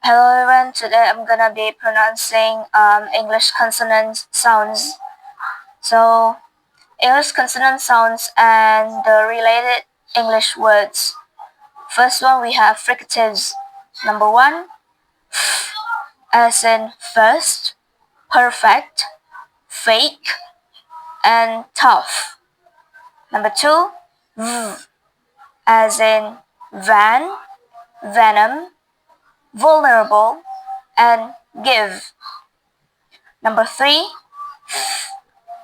Hello everyone, today I'm gonna be pronouncing English consonant sounds. So, English consonant sounds and the related English words. First one we have fricatives. Number one, f as in first, perfect, fake, and tough. Number two, v as in van, venom, vulnerable, and give. Number three,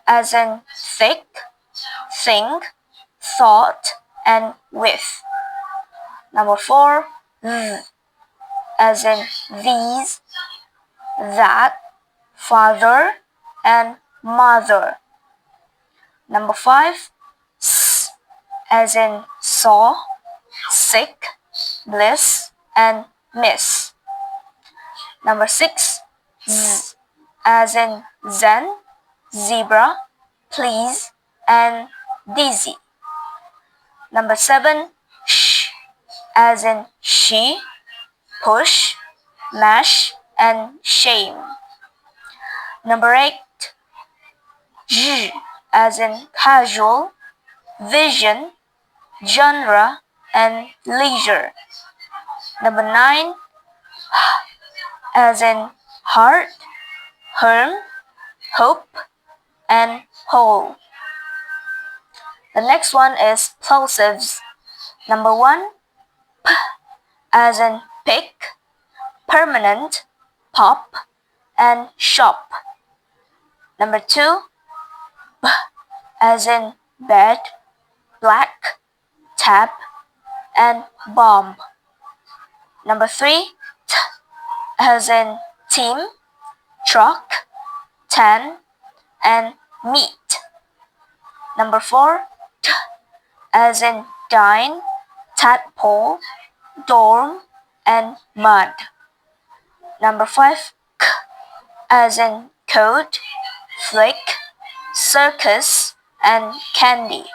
as in thick, think, thought, and with. Number four, as in these, that, father, and mother. Number five, as in saw, sick, bliss, and miss. Number six, as in zen, zebra, please, and dizzy. Number seven, as in she, push, mash, and shame. Number eight, as in casual, vision, genre, and leisure. Number nine, as in heart, herm, hope, and whole. The next one is plosives. Number one, as in pick, permanent, pop, and shop. Number two, as in bed, black, tap, and bomb. Number three, as in team, truck, tan, and meat. Number four, as in dine, tadpole, dorm, and mud. Number five, as in coat, flick, circus, and candy.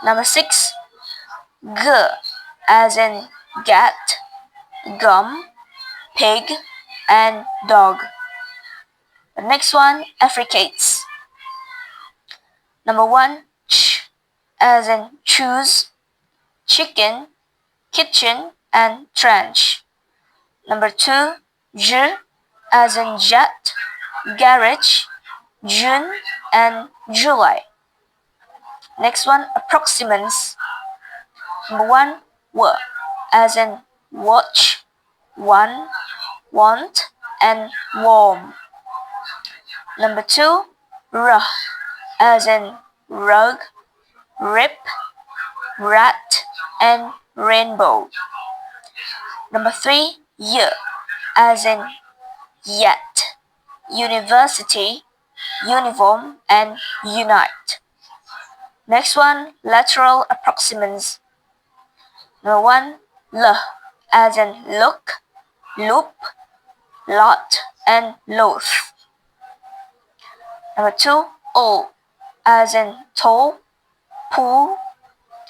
Number six, as in gat, gum, pig, and dog. The next one, affricates. Number one, as in choose, chicken, kitchen, and trench. Number two, as in jet, garage, June, and July. Next one, approximants. Number one, as in watch, one, want, and warm. Number two, as in rug, rip, rat, and rainbow. Number three, as in yet, university, uniform, and unite. Next one, lateral approximants. Number one, as in look, loop, lot, and loath. Number two, as in tall, pool,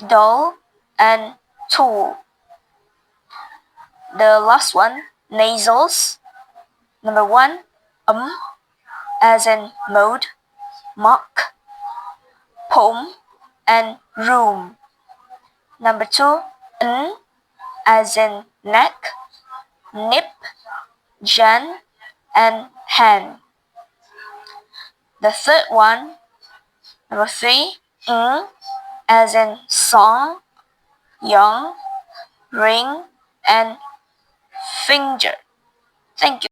dull, and tool. The last one, nasals. Number one, as in mode, mock, poem, and room. Number two, as in neck, nip, jan, and hand. The third one, number three, as in song, young, ring, and finger. Thank you.